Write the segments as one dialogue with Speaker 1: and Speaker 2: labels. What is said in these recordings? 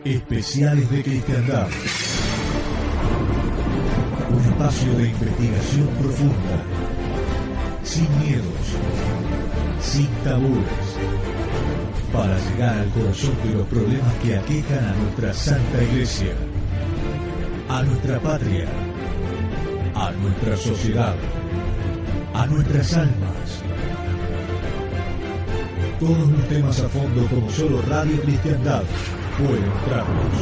Speaker 1: Especiales de Cristiandad. Un espacio de investigación profunda, sin miedos, sin tabúes, para llegar al corazón de los problemas que aquejan a nuestra Santa Iglesia, a nuestra patria, a nuestra sociedad, a nuestras almas. Todos los temas a fondo como solo Radio Cristiandad puede mostrarnos.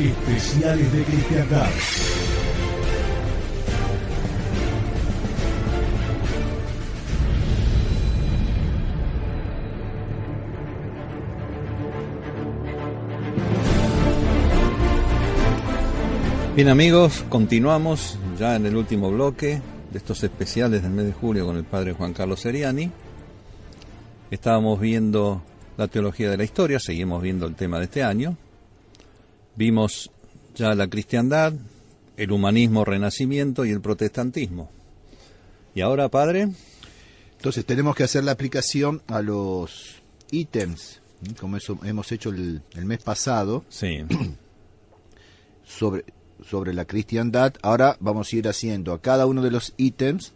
Speaker 1: Especiales de Cristiandad.
Speaker 2: Bien amigos, continuamos ya en el último bloque de estos especiales del mes de julio con el padre Juan Carlos Seriani. Estábamos viendo la teología de la historia, seguimos viendo el tema de este año. Vimos ya la cristiandad, el humanismo, renacimiento y el protestantismo. ¿Y ahora, padre?
Speaker 3: Entonces tenemos que hacer la aplicación a los ítems, como eso hemos hecho el mes pasado.
Speaker 2: Sí.
Speaker 3: sobre la cristiandad. Ahora vamos a ir haciendo a cada uno de los ítems,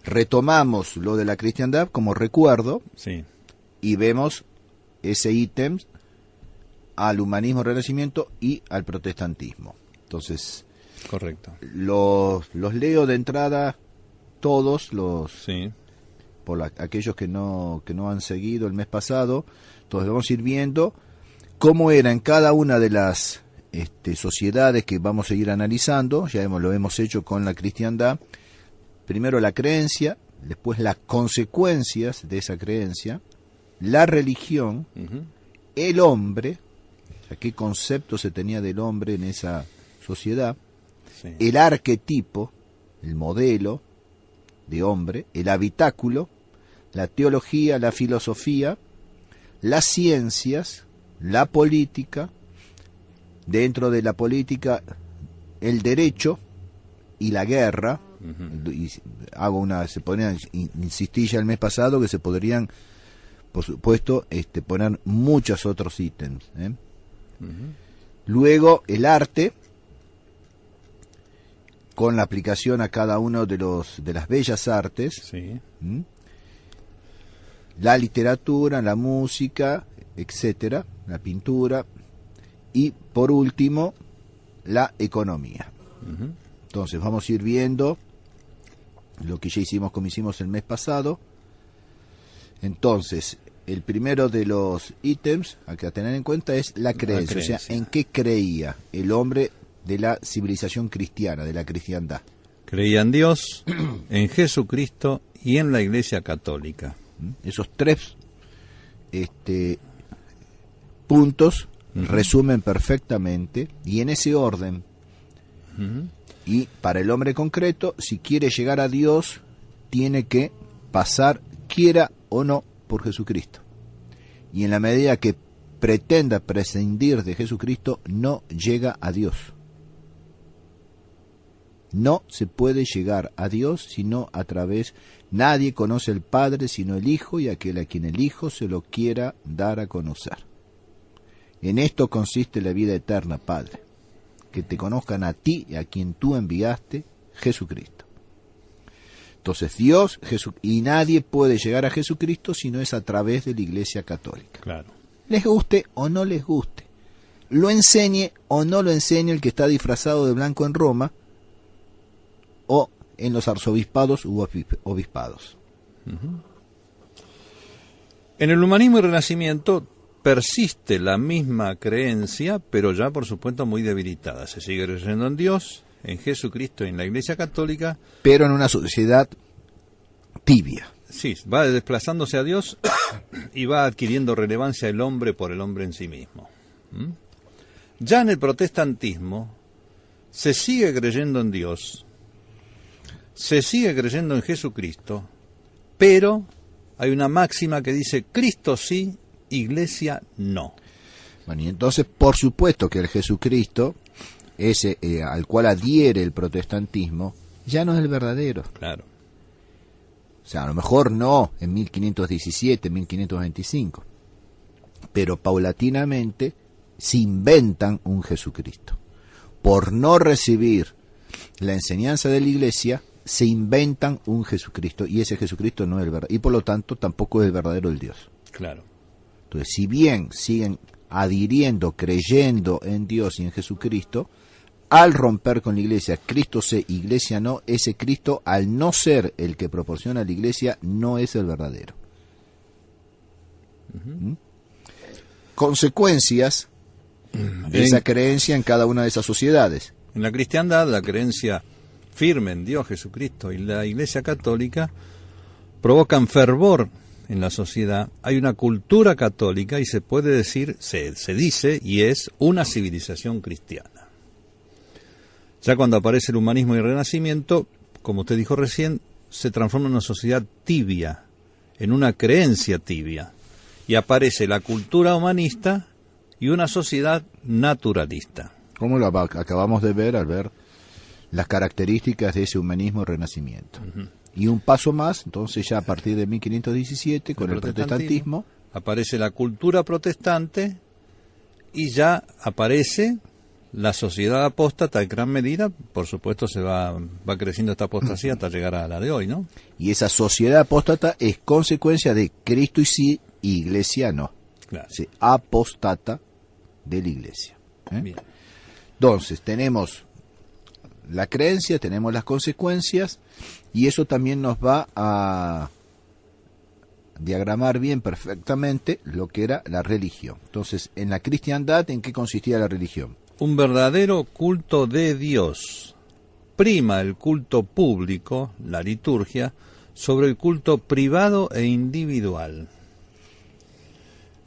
Speaker 3: retomamos lo de la cristiandad como recuerdo,
Speaker 2: sí, y
Speaker 3: vemos ese ítem al humanismo, renacimiento y al protestantismo. Entonces,
Speaker 2: correcto.
Speaker 3: Los leo de entrada todos
Speaker 2: sí,
Speaker 3: por aquellos que no han seguido el mes pasado. Entonces vamos a ir viendo cómo era en cada una de las sociedades que vamos a ir analizando. Ya lo hemos hecho con la cristiandad. Primero la creencia, después las consecuencias de esa creencia, la religión, el hombre, o sea, qué concepto se tenía del hombre en esa sociedad,
Speaker 2: sí,
Speaker 3: el arquetipo, el modelo de hombre, el habitáculo, la teología, la filosofía, las ciencias, la política, dentro de la política, el derecho y la guerra. Y se ponían, insistí ya el mes pasado que se podrían, por supuesto, poner muchos otros ítems. Luego el arte, con la aplicación a cada uno de las bellas artes.
Speaker 2: Sí.
Speaker 3: La literatura, la música, etcétera, la pintura. Y por último, la economía. Entonces vamos a ir viendo lo que ya hicimos como hicimos el mes pasado. Entonces, el primero de los ítems a tener en cuenta es la creencia. O sea, en qué creía el hombre de la civilización cristiana, de la cristiandad.
Speaker 2: Creía en Dios, en Jesucristo y en la Iglesia Católica.
Speaker 3: Esos tres puntos resumen perfectamente, y en ese orden. Y para el hombre concreto, si quiere llegar a Dios, tiene que pasar, quiera o no, por Jesucristo. Y en la medida que pretenda prescindir de Jesucristo, no llega a Dios. No se puede llegar a Dios sino a través. Nadie conoce al Padre sino el Hijo, y aquel a quien el Hijo se lo quiera dar a conocer. En esto consiste la vida eterna, Padre, que te conozcan a ti y a quien tú enviaste, Jesucristo. Entonces Dios, y nadie puede llegar a Jesucristo si no es a través de la Iglesia Católica.
Speaker 2: Claro.
Speaker 3: Les guste o no les guste, lo enseñe o no lo enseñe el que está disfrazado de blanco en Roma o en los arzobispados u obispados.
Speaker 2: En el humanismo y renacimiento persiste la misma creencia, pero ya por supuesto muy debilitada. Se sigue creyendo en Dios, en Jesucristo y en la Iglesia Católica.
Speaker 3: Pero en una sociedad tibia.
Speaker 2: Sí, va desplazándose a Dios y va adquiriendo relevancia el hombre por el hombre en sí mismo. Ya en el protestantismo se sigue creyendo en Dios, se sigue creyendo en Jesucristo, pero hay una máxima que dice Cristo sí, Iglesia no.
Speaker 3: Bueno, y entonces por supuesto que el Jesucristo, ese al cual adhiere el protestantismo, ya no es el verdadero.
Speaker 2: Claro.
Speaker 3: O sea, a lo mejor no en 1517, 1525, pero paulatinamente se inventan un Jesucristo. Por no recibir la enseñanza de la Iglesia, se inventan un Jesucristo, y ese Jesucristo no es el verdadero, y por lo tanto tampoco es el verdadero del Dios.
Speaker 2: Claro.
Speaker 3: Entonces, si bien siguen adhiriendo, creyendo en Dios y en Jesucristo, al romper con la Iglesia, Cristo sí, Iglesia no, ese Cristo, al no ser el que proporciona la Iglesia, no es el verdadero. ¿Mm? Consecuencias de esa creencia en cada una de esas sociedades.
Speaker 2: En la cristiandad, la creencia firme en Dios, Jesucristo y la Iglesia Católica provocan fervor en la sociedad. Hay una cultura católica y se puede decir, se dice, y es una civilización cristiana. Ya cuando aparece el humanismo y el renacimiento, como usted dijo recién, se transforma en una sociedad tibia, en una creencia tibia, y aparece la cultura humanista y una sociedad naturalista.
Speaker 3: Como lo acabamos de ver al ver las características de ese humanismo y renacimiento. Y un paso más, entonces ya a partir de 1517, con el protestantismo,
Speaker 2: aparece la cultura protestante y ya aparece la sociedad apóstata en gran medida. Por supuesto se va creciendo esta apostasía hasta llegar a la de hoy, ¿no?
Speaker 3: Y esa sociedad apóstata es consecuencia de Cristo y sí, Iglesia no.
Speaker 2: Claro.
Speaker 3: Se apostata de la Iglesia.
Speaker 2: Bien.
Speaker 3: Entonces tenemos la creencia, tenemos las consecuencias, y eso también nos va a diagramar bien perfectamente lo que era la religión. Entonces, en la cristiandad, ¿en qué consistía la religión?
Speaker 2: Un verdadero culto de Dios. Prima el culto público, la liturgia, sobre el culto privado e individual.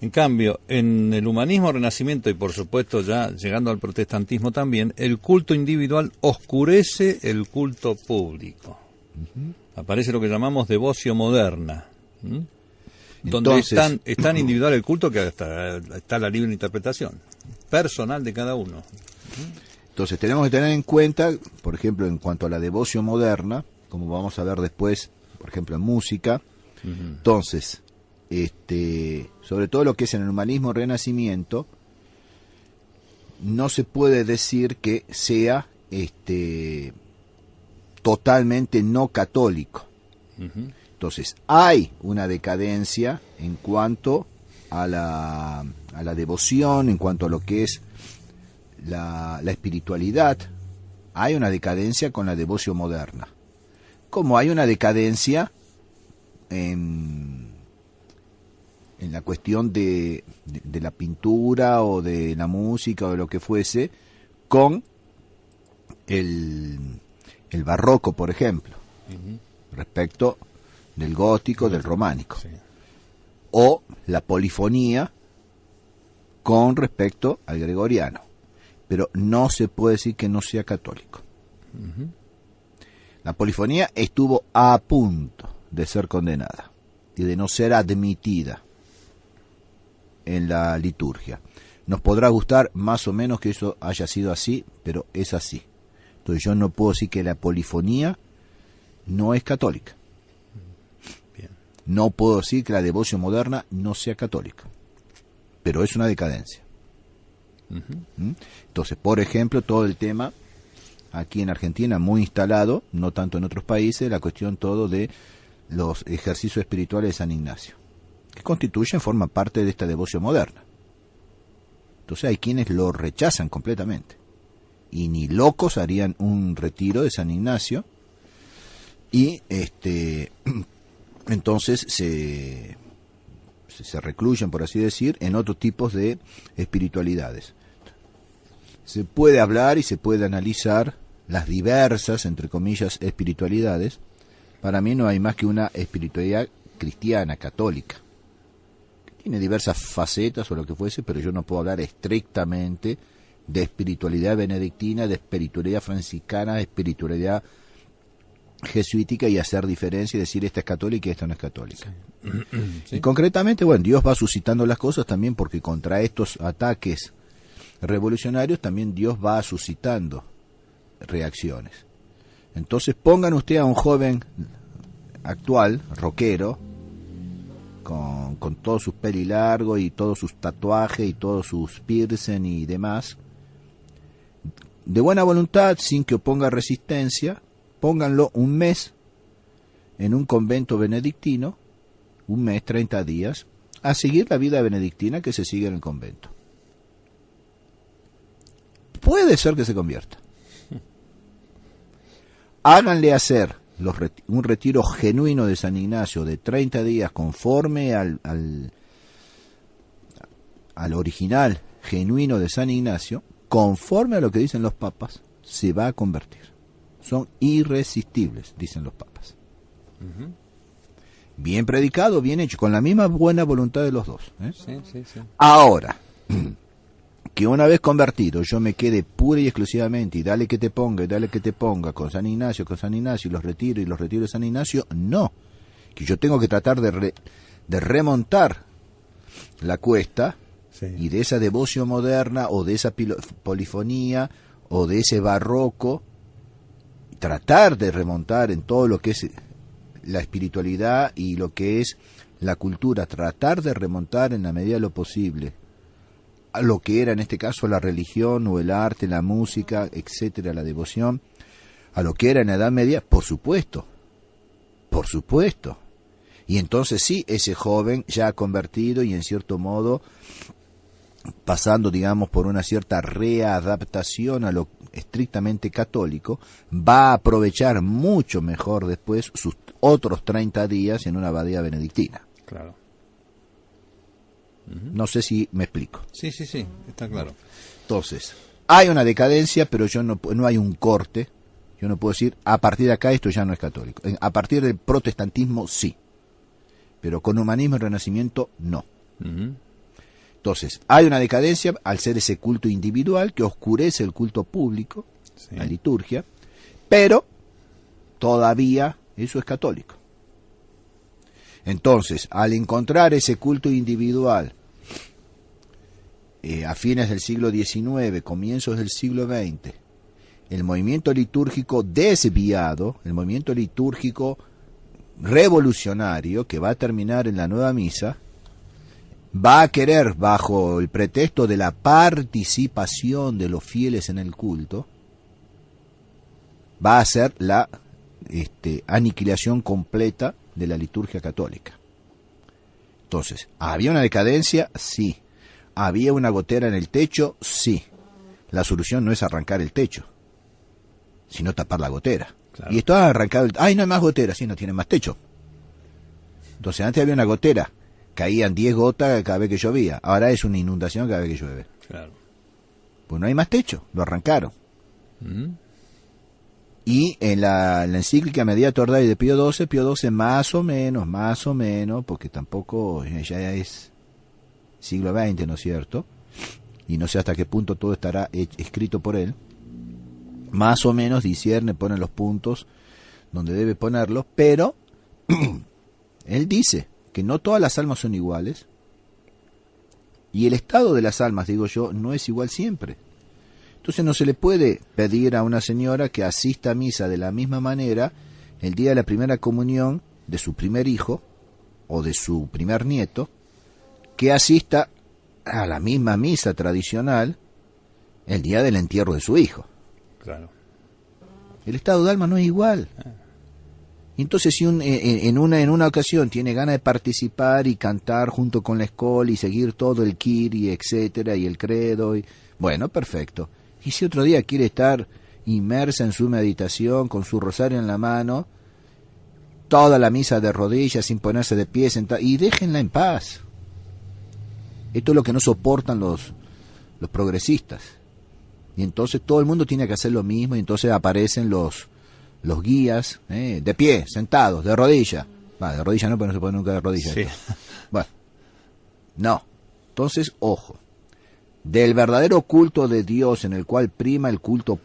Speaker 2: En cambio, en el humanismo, renacimiento y por supuesto ya llegando al protestantismo también, el culto individual oscurece el culto público. Aparece lo que llamamos devoción moderna, donde es tan individual el culto que está la libre interpretación personal de cada uno.
Speaker 3: Entonces tenemos que tener en cuenta, por ejemplo, en cuanto a la devoción moderna, como vamos a ver después, por ejemplo, en música. Entonces, sobre todo lo que es en el humanismo renacimiento, no se puede decir que sea totalmente no católico. Entonces, hay una decadencia en cuanto a la devoción, en cuanto a lo que es la espiritualidad. Hay una decadencia con la devoción moderna. Como hay una decadencia en la cuestión de la pintura o de la música o de lo que fuese, con el barroco, por ejemplo, respecto del gótico, del románico,
Speaker 2: sí.
Speaker 3: O la polifonía con respecto al gregoriano, pero no se puede decir que no sea católico. La polifonía estuvo a punto de ser condenada y de no ser admitida en la liturgia. Nos podrá gustar más o menos que eso haya sido así, pero es así. Entonces yo no puedo decir que la polifonía no es católica.
Speaker 2: Bien.
Speaker 3: No puedo decir que la devoción moderna no sea católica, pero es una decadencia. Entonces, por ejemplo, todo el tema aquí en Argentina muy instalado, no tanto en otros países, la cuestión todo de los ejercicios espirituales de San Ignacio, que constituyen, forman parte de esta devoción moderna. Entonces hay quienes lo rechazan completamente, y ni locos harían un retiro de San Ignacio, y entonces se recluyen, por así decir, en otros tipos de espiritualidades. Se puede hablar y se puede analizar las diversas, entre comillas, espiritualidades. Para mí no hay más que una espiritualidad cristiana, católica. Tiene diversas facetas o lo que fuese, pero yo no puedo hablar estrictamente de espiritualidad benedictina, de espiritualidad franciscana, de espiritualidad jesuítica y hacer diferencia y decir esta es católica y esta no es católica. Sí. Y concretamente, bueno, Dios va suscitando las cosas también, porque contra estos ataques revolucionarios también Dios va suscitando reacciones. Entonces pongan usted a un joven actual, rockero, con todos sus pelilargos y todos sus tatuajes y todos sus piercing y demás, de buena voluntad, sin que oponga resistencia, pónganlo un mes en un convento benedictino, un mes, 30 días, a seguir la vida benedictina que se sigue en el convento. Puede ser que se convierta. Háganle hacer un retiro genuino de San Ignacio de 30 días conforme al original genuino de San Ignacio, conforme a lo que dicen los papas, se va a convertir. Son irresistibles, dicen los papas. Uh-huh. Bien predicado, bien hecho, con la misma buena voluntad de los dos. Sí. Ahora, que una vez convertido yo me quede pura y exclusivamente y dale que te ponga con San Ignacio y los retiros de San Ignacio, no. Que yo tengo que tratar de remontar la cuesta, sí, y de esa devoción moderna o de esa polifonía o de ese barroco, tratar de remontar en todo lo que es la espiritualidad y lo que es la cultura, tratar de remontar en la medida de lo posible a lo que era en este caso la religión o el arte, la música, etcétera, la devoción, a lo que era en la Edad Media, por supuesto. Y entonces sí, ese joven ya convertido y en cierto modo pasando, digamos, por una cierta readaptación a lo estrictamente católico, va a aprovechar mucho mejor después sus otros 30 días en una abadía benedictina.
Speaker 2: Claro.
Speaker 3: No sé si me explico.
Speaker 2: Sí, está claro.
Speaker 3: Entonces, hay una decadencia, pero no hay un corte. Yo no puedo decir, a partir de acá esto ya no es católico. A partir del protestantismo, sí. Pero con humanismo y renacimiento, no. Uh-huh. Entonces, hay una decadencia al ser ese culto individual que oscurece el culto público, sí, la liturgia, pero todavía eso es católico. Entonces, al encontrar ese culto individual a fines del siglo XIX, comienzos del siglo XX, el movimiento litúrgico desviado, el movimiento litúrgico revolucionario que va a terminar en la nueva misa, va a querer, bajo el pretexto de la participación de los fieles en el culto, va a hacer la aniquilación completa de la liturgia católica. Entonces, ¿había una decadencia? Sí. ¿Había una gotera en el techo? Sí. La solución no es arrancar el techo, sino tapar la gotera. Claro. Y esto ha arrancado no hay más gotera, sí, no tiene más techo. Entonces, antes había una gotera, caían 10 gotas cada vez que llovía, ahora es una inundación cada vez que llueve.
Speaker 2: Claro.
Speaker 3: Pues no hay más techo, lo arrancaron. Y en la encíclica Mediator Ordine de Pío XII más o menos, porque tampoco ya es siglo XX, ¿no es cierto? Y no sé hasta qué punto todo estará escrito por él. Más o menos discierne, pone los puntos donde debe ponerlos, pero él dice que no todas las almas son iguales, y el estado de las almas, digo yo, no es igual siempre. Entonces no se le puede pedir a una señora que asista a misa de la misma manera el día de la primera comunión de su primer hijo o de su primer nieto, que asista a la misma misa tradicional el día del entierro de su hijo.
Speaker 2: Claro.
Speaker 3: El estado de alma no es igual. Entonces, si en una ocasión tiene ganas de participar y cantar junto con la escuela y seguir todo el Kyrie, etcétera, y el credo, bueno, perfecto. Y si otro día quiere estar inmersa en su meditación, con su rosario en la mano, toda la misa de rodillas, sin ponerse de pie, y déjenla en paz. Esto es lo que no soportan los progresistas. Y entonces todo el mundo tiene que hacer lo mismo, y entonces aparecen los guías, de pie, sentados, de rodilla. De rodilla no, pero no se pone nunca de rodilla. Sí. Bueno, no. Entonces, ojo. Del verdadero culto de Dios, en el cual prima el culto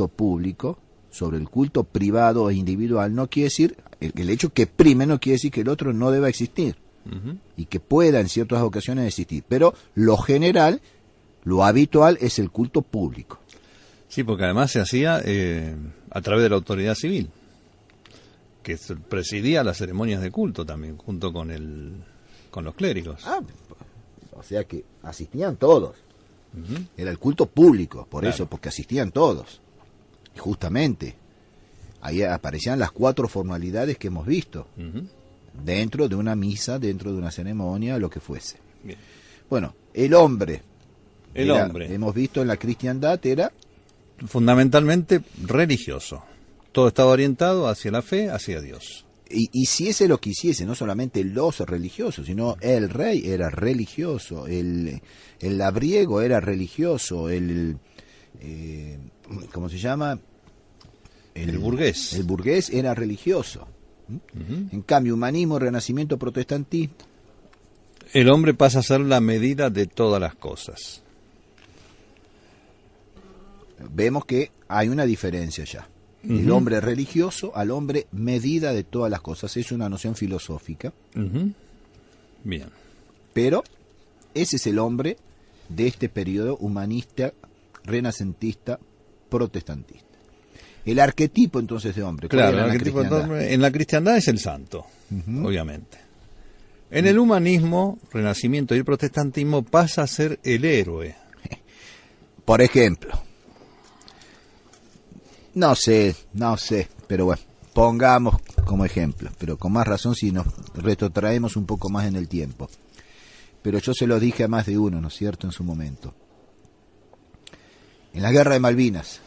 Speaker 3: público sobre el culto privado e individual, no quiere decir, el hecho que prime no quiere decir que el otro no deba existir. Uh-huh. Y que pueda en ciertas ocasiones existir. Pero lo general, lo habitual es el culto público.
Speaker 2: Sí, porque además se hacía a través de la autoridad civil, que presidía las ceremonias de culto también, junto con los clérigos.
Speaker 3: O sea que asistían todos. Era el culto público, por eso, porque asistían todos. Y justamente, ahí aparecían las 4 formalidades que hemos visto. Dentro de una misa, dentro de una ceremonia, lo que fuese.
Speaker 2: Bien.
Speaker 3: Bueno, el hombre.
Speaker 2: Hombre.
Speaker 3: Hemos visto en la cristiandad era...
Speaker 2: fundamentalmente religioso. Todo estaba orientado hacia la fe, hacia Dios.
Speaker 3: Y si ese lo quisiese, no solamente los religiosos, sino el rey era religioso, el labriego era religioso, ¿cómo se llama?
Speaker 2: El burgués.
Speaker 3: El burgués era religioso. En cambio, humanismo, renacimiento, protestantismo.
Speaker 2: El hombre pasa a ser la medida de todas las cosas.
Speaker 3: Vemos que hay una diferencia ya. El hombre religioso al hombre medida de todas las cosas. Es una noción filosófica.
Speaker 2: Bien.
Speaker 3: Pero ese es el hombre de este periodo humanista, renacentista, protestantista. El arquetipo entonces de hombre.
Speaker 2: Claro, el arquetipo de hombre en la cristiandad es el santo, obviamente. En el humanismo, renacimiento y el protestantismo pasa a ser el héroe.
Speaker 3: Por ejemplo, no sé, pero bueno, pongamos como ejemplo, pero con más razón si nos retrotraemos un poco más en el tiempo. Pero yo se lo dije a más de uno, ¿no es cierto?, en su momento. En la guerra de Malvinas,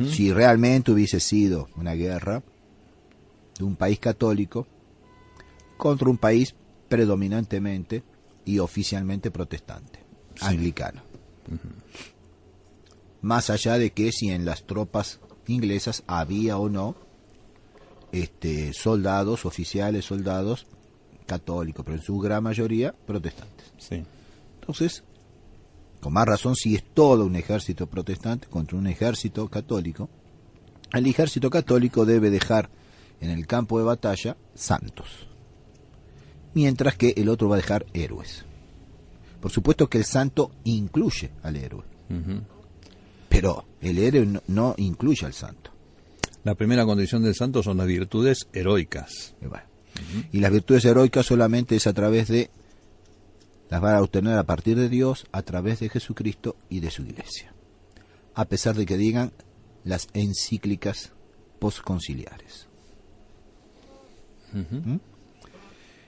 Speaker 3: si realmente hubiese sido una guerra de un país católico contra un país predominantemente y oficialmente protestante, anglicano. Más allá de que si en las tropas inglesas había o no soldados, oficiales, soldados católicos, pero en su gran mayoría protestantes.
Speaker 2: Sí.
Speaker 3: Entonces, con más razón, si es todo un ejército protestante contra un ejército católico, el ejército católico debe dejar en el campo de batalla santos, mientras que el otro va a dejar héroes. Por supuesto que el santo incluye al héroe, pero el héroe no incluye al santo.
Speaker 2: La primera condición del santo son las virtudes heroicas.
Speaker 3: Y las virtudes heroicas solamente es a través de, las van a obtener a partir de Dios, a través de Jesucristo y de su iglesia. A pesar de que digan las encíclicas postconciliares.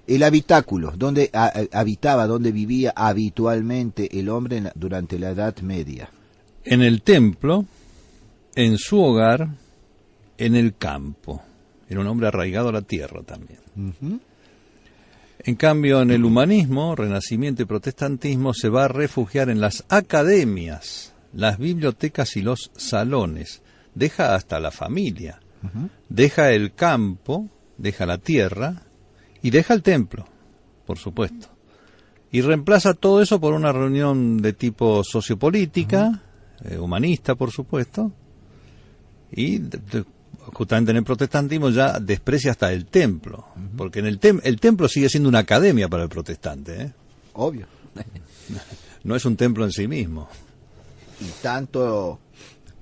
Speaker 3: El habitáculo, donde habitaba, donde vivía habitualmente el hombre durante la Edad Media.
Speaker 2: En el templo, en su hogar, en el campo. Era un hombre arraigado a la tierra también. En cambio, en el humanismo, renacimiento y protestantismo, se va a refugiar en las academias, las bibliotecas y los salones. Deja hasta la familia. Deja el campo, deja la tierra y deja el templo, por supuesto. Y reemplaza todo eso por una reunión de tipo sociopolítica, humanista, por supuesto, y justamente en el protestantismo ya desprecia hasta el templo, porque en el templo sigue siendo una academia para el protestante,
Speaker 3: Obvio.
Speaker 2: No es un templo en sí mismo.
Speaker 3: Y tanto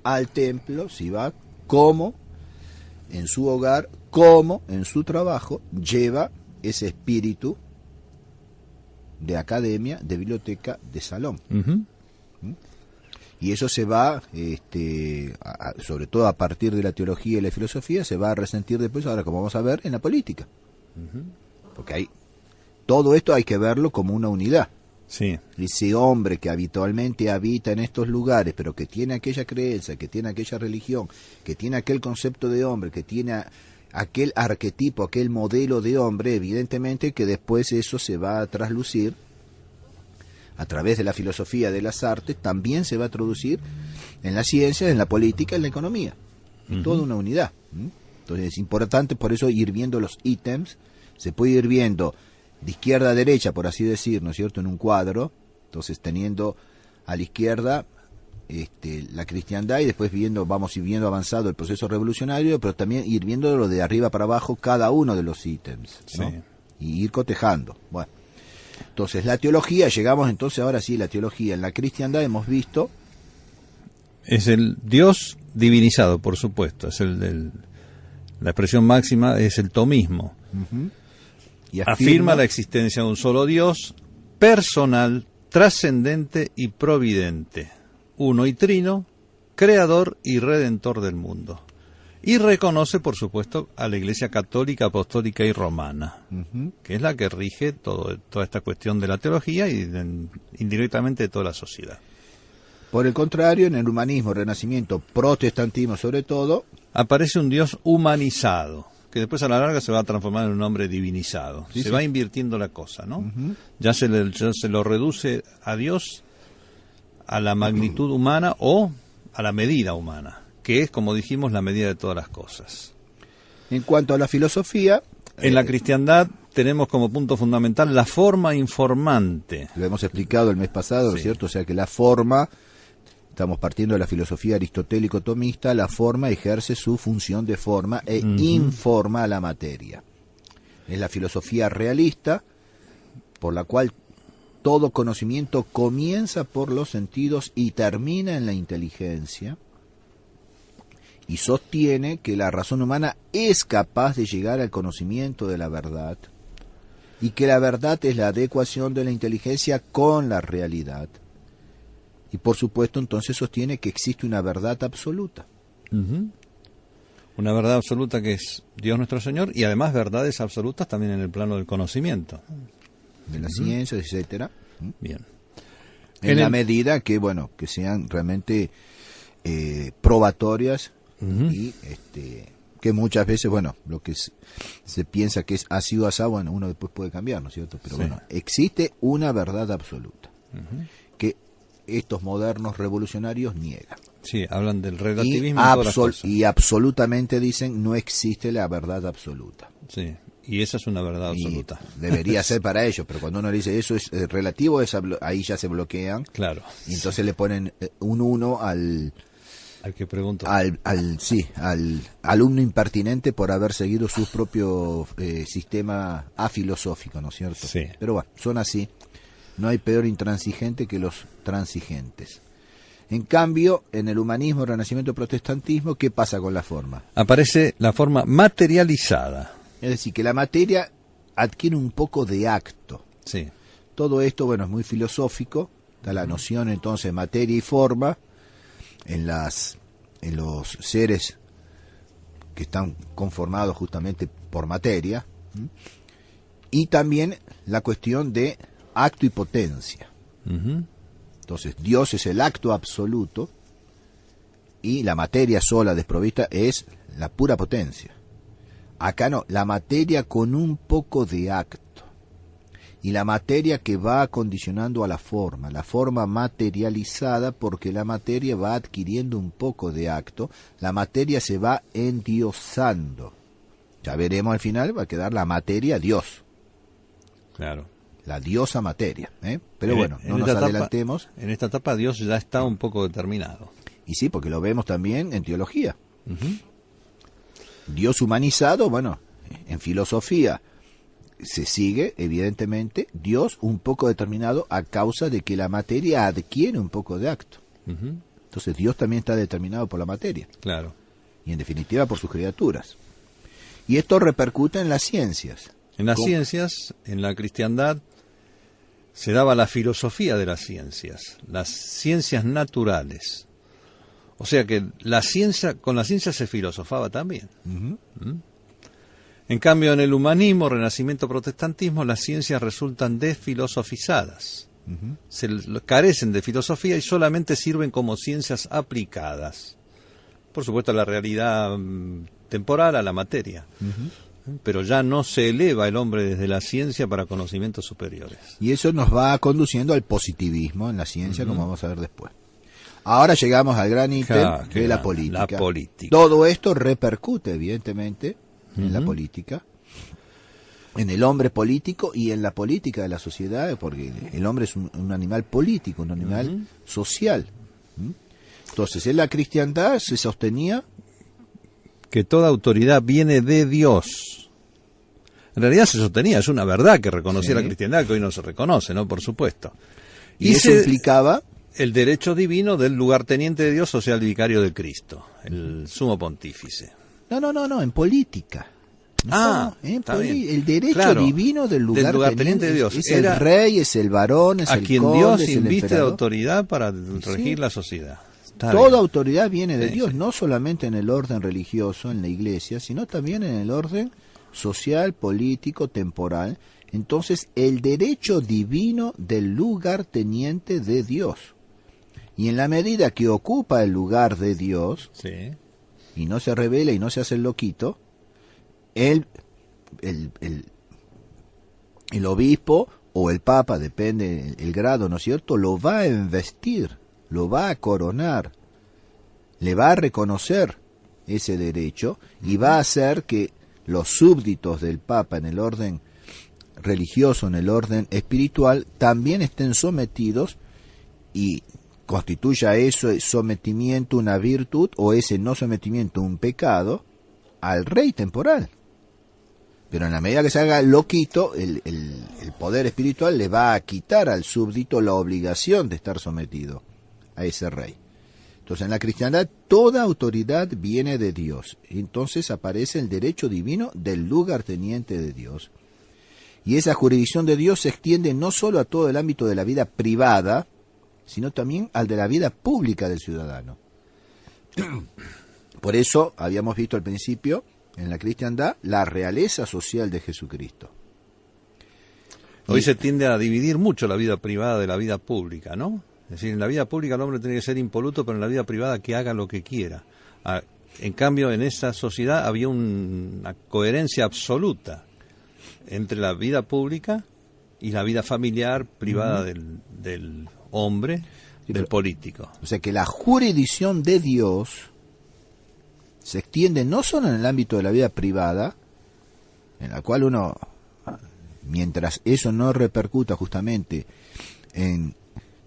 Speaker 3: al templo si va como en su hogar, como en su trabajo, lleva ese espíritu de academia, de biblioteca, de salón. Y eso se va, sobre todo a partir de la teología y la filosofía, se va a resentir después, ahora como vamos a ver, en la política. Porque todo esto hay que verlo como una unidad.
Speaker 2: Sí.
Speaker 3: Ese hombre que habitualmente habita en estos lugares, pero que tiene aquella creencia, que tiene aquella religión, que tiene aquel concepto de hombre, que tiene aquel arquetipo, aquel modelo de hombre, evidentemente que después eso se va a traslucir a través de la filosofía de las artes, también se va a traducir en la ciencia, en la política, en la economía. Toda una unidad. Entonces es importante por eso ir viendo los ítems, se puede ir viendo de izquierda a derecha, por así decir, ¿no es cierto?, en un cuadro, entonces teniendo a la izquierda la cristiandad y después vamos ir viendo avanzado el proceso revolucionario, pero también ir viendo lo de arriba para abajo cada uno de los ítems, ¿no?
Speaker 2: Sí.
Speaker 3: Y ir cotejando. Bueno, entonces la teología, llegamos entonces ahora sí, la teología en la cristiandad hemos visto...
Speaker 2: Es el Dios divinizado, por supuesto, es La expresión máxima es el tomismo.
Speaker 3: Y
Speaker 2: Afirma la existencia de un solo Dios, personal, trascendente y providente, uno y trino, creador y redentor del mundo. Y reconoce, por supuesto, a la Iglesia católica, apostólica y romana, que es la que rige toda esta cuestión de la teología y indirectamente de toda la sociedad.
Speaker 3: Por el contrario, en el humanismo, renacimiento, protestantismo sobre todo,
Speaker 2: aparece un Dios humanizado, que después a la larga se va a transformar en un hombre divinizado. Se va invirtiendo la cosa, ¿no? Ya se lo reduce a Dios a la magnitud humana o a la medida humana, que es, como dijimos, la medida de todas las cosas.
Speaker 3: En cuanto a la filosofía,
Speaker 2: en la cristiandad tenemos como punto fundamental la forma informante.
Speaker 3: Lo hemos explicado el mes pasado, ¿no es cierto? O sea que la forma, estamos partiendo de la filosofía aristotélico-tomista, la forma ejerce su función de forma e informa a la materia. Es la filosofía realista, por la cual todo conocimiento comienza por los sentidos y termina en la inteligencia, y sostiene que la razón humana es capaz de llegar al conocimiento de la verdad, y que la verdad es la adecuación de la inteligencia con la realidad. Y por supuesto entonces sostiene que existe una verdad absoluta.
Speaker 2: Una verdad absoluta que es Dios nuestro Señor, y además verdades absolutas también en el plano del conocimiento.
Speaker 3: De las ciencias, etcétera.
Speaker 2: Bien.
Speaker 3: En la medida que, bueno, que sean realmente probatorias y que muchas veces, bueno, lo que se piensa que ha sido así, bueno, uno después puede cambiar, ¿no es cierto? Pero bueno, existe una verdad absoluta que estos modernos revolucionarios niegan.
Speaker 2: Sí, hablan del relativismo y todas las cosas.
Speaker 3: Y absolutamente dicen no existe la verdad absoluta.
Speaker 2: Sí, y esa es una verdad absoluta.
Speaker 3: Debería ser para ellos, pero cuando uno dice eso es relativo, ahí ya se bloquean.
Speaker 2: Claro.
Speaker 3: Y entonces le ponen un 1 al
Speaker 2: que pregunto.
Speaker 3: Al alumno impertinente por haber seguido su propio sistema afilosófico, ¿no es cierto?
Speaker 2: Sí.
Speaker 3: Pero bueno, son así. No hay peor intransigente que los transigentes. En cambio, en el humanismo, renacimiento y protestantismo, ¿qué pasa con la forma?
Speaker 2: Aparece la forma materializada.
Speaker 3: Es decir, que la materia adquiere un poco de acto.
Speaker 2: Sí.
Speaker 3: Todo esto, bueno, es muy filosófico. Está la noción entonces de materia y forma en los seres que están conformados justamente por materia. Y también la cuestión de acto y potencia. Entonces, Dios es el acto absoluto y la materia sola desprovista es la pura potencia. Acá no, la materia con un poco de acto. Y la materia que va acondicionando a la forma materializada, porque la materia va adquiriendo un poco de acto, la materia se va endiosando. Ya veremos al final, va a quedar la materia Dios.
Speaker 2: Claro.
Speaker 3: La diosa materia, Pero bueno, no nos adelantemos.
Speaker 2: En esta etapa Dios ya está un poco determinado.
Speaker 3: Y sí, porque lo vemos también en teología. Dios humanizado, bueno, en filosofía se sigue, evidentemente, Dios un poco determinado a causa de que la materia adquiere un poco de acto. Entonces Dios también está determinado por la materia.
Speaker 2: Claro.
Speaker 3: Y en definitiva por sus criaturas. Y esto repercute en las ciencias.
Speaker 2: En las ciencias, en la cristiandad, se daba la filosofía de las ciencias naturales. O sea que con la ciencia se filosofaba también. En cambio, en el humanismo, renacimiento, protestantismo, las ciencias resultan desfilosofizadas. Se carecen de filosofía y solamente sirven como ciencias aplicadas. Por supuesto, a la realidad temporal, a la materia. Pero ya no se eleva el hombre desde la ciencia para conocimientos superiores.
Speaker 3: Y eso nos va conduciendo al positivismo en la ciencia, como vamos a ver después. Ahora llegamos al gran ítem de la política.
Speaker 2: La política.
Speaker 3: Todo esto repercute, evidentemente, en la política, en el hombre político y en la política de la sociedad, porque el hombre es un animal político, un animal social. Entonces, en la cristiandad se sostenía
Speaker 2: que toda autoridad viene de Dios. En realidad se sostenía, es una verdad que reconocía la cristiandad, que hoy no se reconoce, ¿no? Por supuesto.
Speaker 3: Y eso implicaba
Speaker 2: el derecho divino del lugarteniente de Dios, o sea, el vicario de Cristo, el sumo pontífice.
Speaker 3: No, en política.
Speaker 2: Está bien.
Speaker 3: El derecho divino del lugarteniente
Speaker 2: de Dios.
Speaker 3: Es el rey, es el varón, es
Speaker 2: a
Speaker 3: el
Speaker 2: quien
Speaker 3: conde,
Speaker 2: Dios
Speaker 3: es el
Speaker 2: inviste de
Speaker 3: emperador.
Speaker 2: autoridad para regir la sociedad.
Speaker 3: Toda autoridad viene de Dios, no solamente en el orden religioso, en la iglesia, sino también en el orden social, político, temporal. Entonces, el derecho divino del lugarteniente de Dios. Y en la medida que ocupa el lugar de Dios, y no se revela y no se hace el loquito, el obispo o el papa, depende el grado, ¿no es cierto?, lo va a investir, lo va a coronar, le va a reconocer ese derecho y va a hacer que los súbditos del papa en el orden religioso, en el orden espiritual, también estén sometidos, y constituya eso el sometimiento una virtud o ese no sometimiento un pecado al rey temporal. Pero en la medida que se haga loquito, el poder espiritual le va a quitar al súbdito la obligación de estar sometido a ese rey. Entonces, en la cristiandad toda autoridad viene de Dios. Entonces aparece el derecho divino del lugarteniente de Dios. Y esa jurisdicción de Dios se extiende no solo a todo el ámbito de la vida privada, sino también al de la vida pública del ciudadano. Por eso, habíamos visto al principio, en la cristiandad, la realeza social de Jesucristo.
Speaker 2: Hoy se tiende a dividir mucho la vida privada de la vida pública, ¿no? Es decir, en la vida pública el hombre tiene que ser impoluto, pero en la vida privada que haga lo que quiera. En cambio, en esa sociedad había una coherencia absoluta entre la vida pública y la vida familiar privada del hombre, del político.
Speaker 3: O sea que la jurisdicción de Dios se extiende no solo en el ámbito de la vida privada, en la cual uno, mientras eso no repercuta justamente en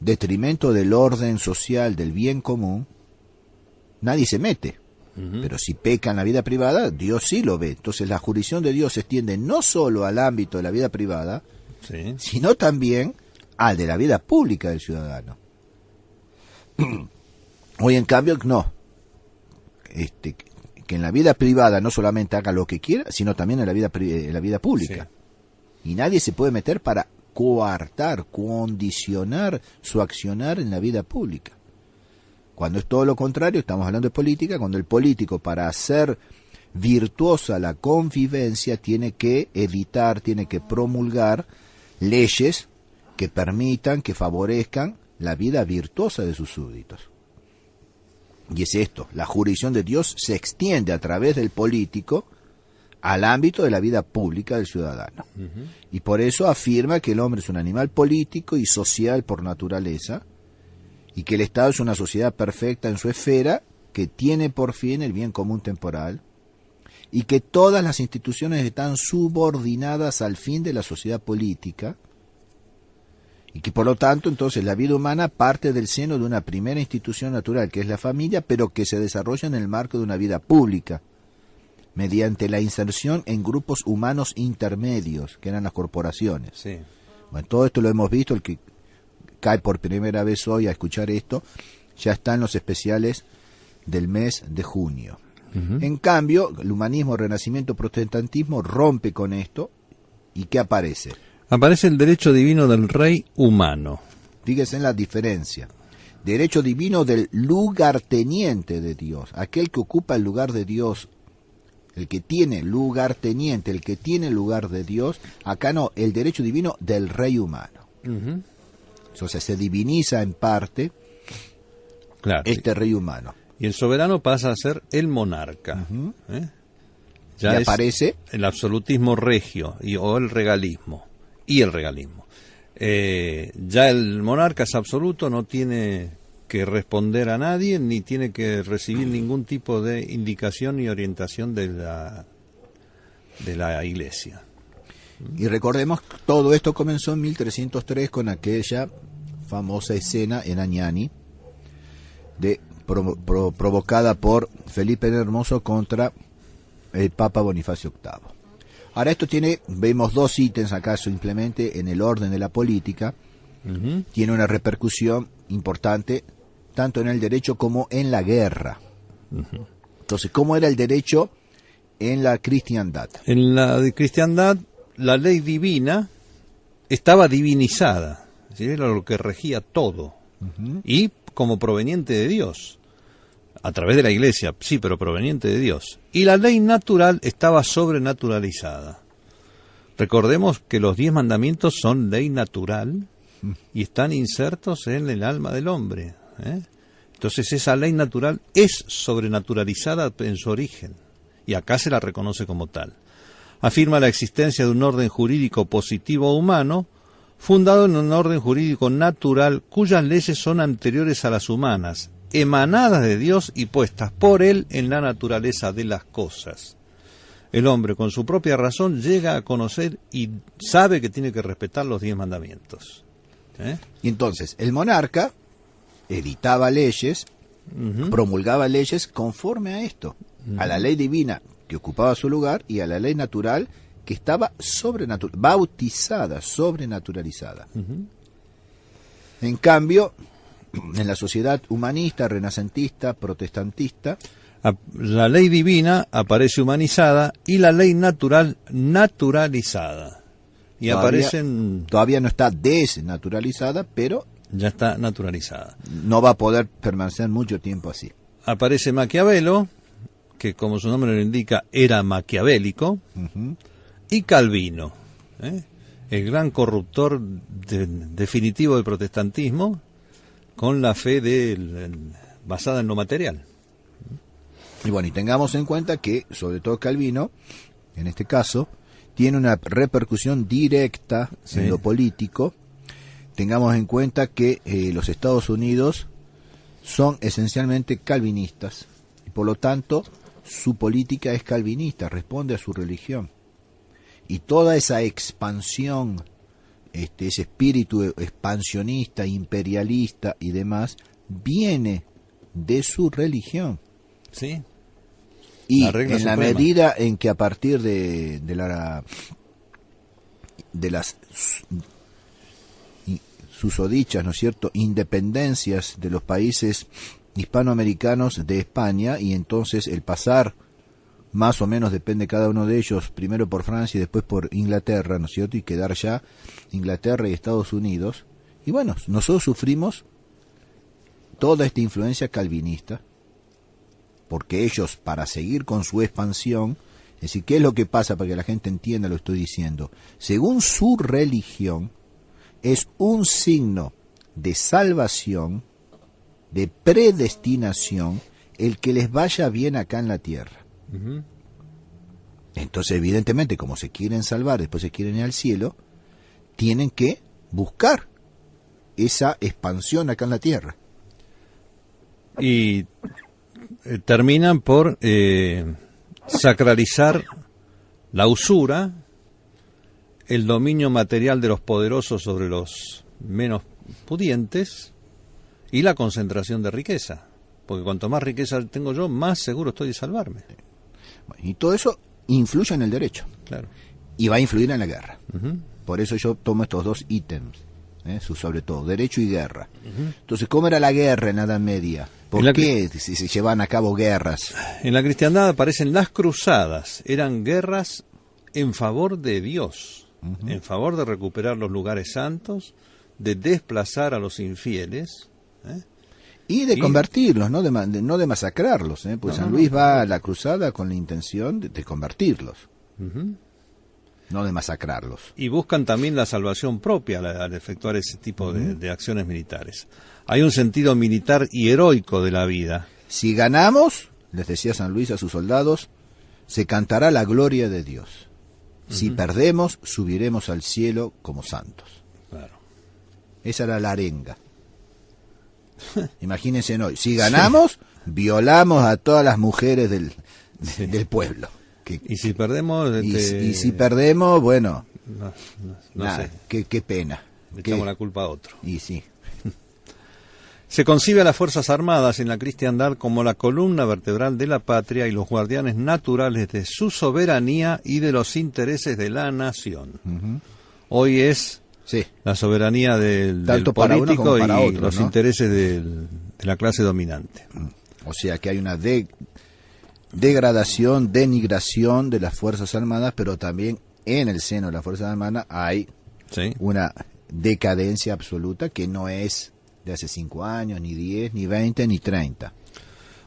Speaker 3: detrimento del orden social, del bien común, nadie se mete. Pero si peca en la vida privada, Dios sí lo ve. Entonces la jurisdicción de Dios se extiende no solo al ámbito de la vida privada, sino también al de la vida pública del ciudadano. Hoy en cambio no. Que en la vida privada no solamente haga lo que quiera, sino también en la vida pública. Y nadie se puede meter para coartar, condicionar su accionar en la vida pública. Cuando es todo lo contrario, estamos hablando de política, cuando el político, para hacer virtuosa la convivencia, tiene que evitar, tiene que promulgar leyes que permitan, que favorezcan la vida virtuosa de sus súbditos. Y es esto, la jurisdicción de Dios se extiende a través del político al ámbito de la vida pública del ciudadano. Y por eso afirma que el hombre es un animal político y social por naturaleza, y que el Estado es una sociedad perfecta en su esfera, que tiene por fin el bien común temporal, y que todas las instituciones están subordinadas al fin de la sociedad política, y que por lo tanto entonces la vida humana parte del seno de una primera institución natural, que es la familia, pero que se desarrolla en el marco de una vida pública, mediante la inserción en grupos humanos intermedios, que eran las corporaciones. Bueno, todo esto lo hemos visto, el que cae por primera vez hoy a escuchar esto, ya está en los especiales del mes de junio. En cambio, el humanismo, renacimiento, protestantismo rompe con esto, ¿y qué aparece?
Speaker 2: Aparece el derecho divino del rey humano.
Speaker 3: Fíjense en la diferencia. Derecho divino del lugarteniente de Dios, aquel que ocupa el lugar de Dios, el que tiene lugarteniente, el que tiene el lugar de Dios. Acá no, el derecho divino del rey humano. Entonces se diviniza en parte este rey humano.
Speaker 2: Y el soberano pasa a ser el monarca. Ya
Speaker 3: y aparece
Speaker 2: el absolutismo regio o el regalismo. Y el regalismo. Ya el monarca es absoluto, no tiene que responder a nadie, ni tiene que recibir ningún tipo de indicación ni orientación de la iglesia.
Speaker 3: Y recordemos, todo esto comenzó en 1303 con aquella famosa escena en Agnani, provocada por Felipe el Hermoso contra el Papa Bonifacio VIII. Ahora esto vemos dos ítems acá simplemente en el orden de la política, tiene una repercusión importante tanto en el derecho como en la guerra. Entonces, ¿cómo era el derecho en la cristiandad.
Speaker 2: En la cristiandad, la ley divina estaba divinizada, ¿sí? Era lo que regía todo, y como proveniente de Dios, a través de la iglesia, sí, pero proveniente de Dios. Y la ley natural estaba sobrenaturalizada. Recordemos que los 10 mandamientos son ley natural y están insertos en el alma del hombre, ¿eh? Entonces esa ley natural es sobrenaturalizada en su origen, y acá se la reconoce como tal. Afirma la existencia de un orden jurídico positivo humano, fundado en un orden jurídico natural, cuyas leyes son anteriores a las humanas, emanadas de Dios y puestas por Él en la naturaleza de las cosas. El hombre, con su propia razón, llega a conocer y sabe que tiene que respetar los 10 mandamientos.
Speaker 3: Y entonces, el monarca editaba leyes, promulgaba leyes conforme a esto, a la ley divina que ocupaba su lugar y a la ley natural que estaba bautizada, sobrenaturalizada. En cambio, en la sociedad humanista, renacentista, protestantista,
Speaker 2: la ley divina aparece humanizada y la ley natural naturalizada. Y
Speaker 3: todavía no está desnaturalizada, pero
Speaker 2: ya está naturalizada.
Speaker 3: No va a poder permanecer mucho tiempo así.
Speaker 2: Aparece Maquiavelo, que como su nombre lo indica, era maquiavélico, y Calvino, el gran corruptor definitivo del protestantismo, con la fe basada en lo material.
Speaker 3: Y bueno, y tengamos en cuenta que, sobre todo Calvino, en este caso, tiene una repercusión directa en lo político. Tengamos en cuenta que los Estados Unidos son esencialmente calvinistas, y por lo tanto su política es calvinista, responde a su religión. Y toda esa expansión, ese espíritu expansionista, imperialista y demás, viene de su religión.
Speaker 2: Sí.
Speaker 3: Y en la medida en que a partir de las susodichas, ¿no es cierto?, independencias de los países hispanoamericanos de España, y entonces el pasar, más o menos depende cada uno de ellos, primero por Francia y después por Inglaterra, ¿no es cierto?, y quedar ya Inglaterra y Estados Unidos. Y bueno, nosotros sufrimos toda esta influencia calvinista, porque ellos, para seguir con su expansión, es decir, ¿qué es lo que pasa para que la gente entienda lo que estoy diciendo? Según su religión, es un signo de salvación, de predestinación, el que les vaya bien acá en la tierra. Entonces, evidentemente, como se quieren salvar, después se quieren ir al cielo, tienen que buscar esa expansión acá en la tierra.
Speaker 2: Y terminan por sacralizar la usura, el dominio material de los poderosos sobre los menos pudientes y la concentración de riqueza. Porque cuanto más riqueza tengo yo, más seguro estoy de salvarme.
Speaker 3: Y todo eso influye en el derecho.
Speaker 2: Claro.
Speaker 3: Y va a influir en la guerra. Por eso yo tomo estos dos ítems, sobre todo, derecho y guerra. Entonces, ¿cómo era la guerra en la Edad Media? ¿Por qué se llevaban a cabo guerras? En
Speaker 2: la cristiandad aparecen las cruzadas. Eran guerras en favor de Dios, en favor de recuperar los lugares santos, de desplazar a los infieles,
Speaker 3: y de convertirlos, no de masacrarlos, pues San Luis va a la cruzada con la intención de convertirlos, no de masacrarlos.
Speaker 2: Y buscan también la salvación propia al efectuar ese tipo de acciones militares. Hay un sentido militar y heroico de la vida.
Speaker 3: Si ganamos, les decía San Luis a sus soldados, se cantará la gloria de Dios. Si perdemos, subiremos al cielo como santos.
Speaker 2: Claro.
Speaker 3: Esa era la arenga. Imagínense hoy, si ganamos, violamos a todas las mujeres del pueblo.
Speaker 2: Y si perdemos...
Speaker 3: Y si perdemos, bueno,
Speaker 2: no sé.
Speaker 3: Qué pena.
Speaker 2: Le echamos la culpa a otro.
Speaker 3: Y sí.
Speaker 2: Se concibe a las Fuerzas Armadas en la cristiandad como la columna vertebral de la patria y los guardianes naturales de su soberanía y de los intereses de la nación. Hoy es la soberanía del político y los intereses de la clase dominante.
Speaker 3: O sea que hay una degradación, denigración de las Fuerzas Armadas, pero también en el seno de las Fuerzas Armadas hay una decadencia absoluta que no es de hace 5 años, ni 10, ni 20, ni 30.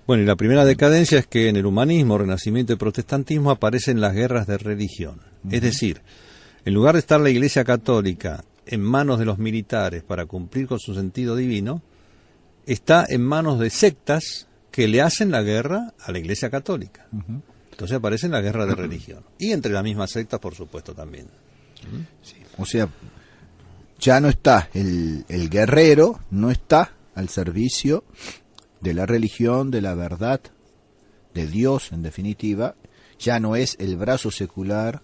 Speaker 2: Bueno, y la primera decadencia es que en el humanismo, renacimiento y protestantismo aparecen las guerras de religión. Es decir, en lugar de estar la Iglesia Católica en manos de los militares para cumplir con su sentido divino, está en manos de sectas que le hacen la guerra a la Iglesia Católica. Entonces aparecen las guerras de religión. Y entre las mismas sectas, por supuesto, también.
Speaker 3: Sí. O sea, ya no está el guerrero, no está al servicio de la religión, de la verdad, de Dios, en definitiva. Ya no es el brazo secular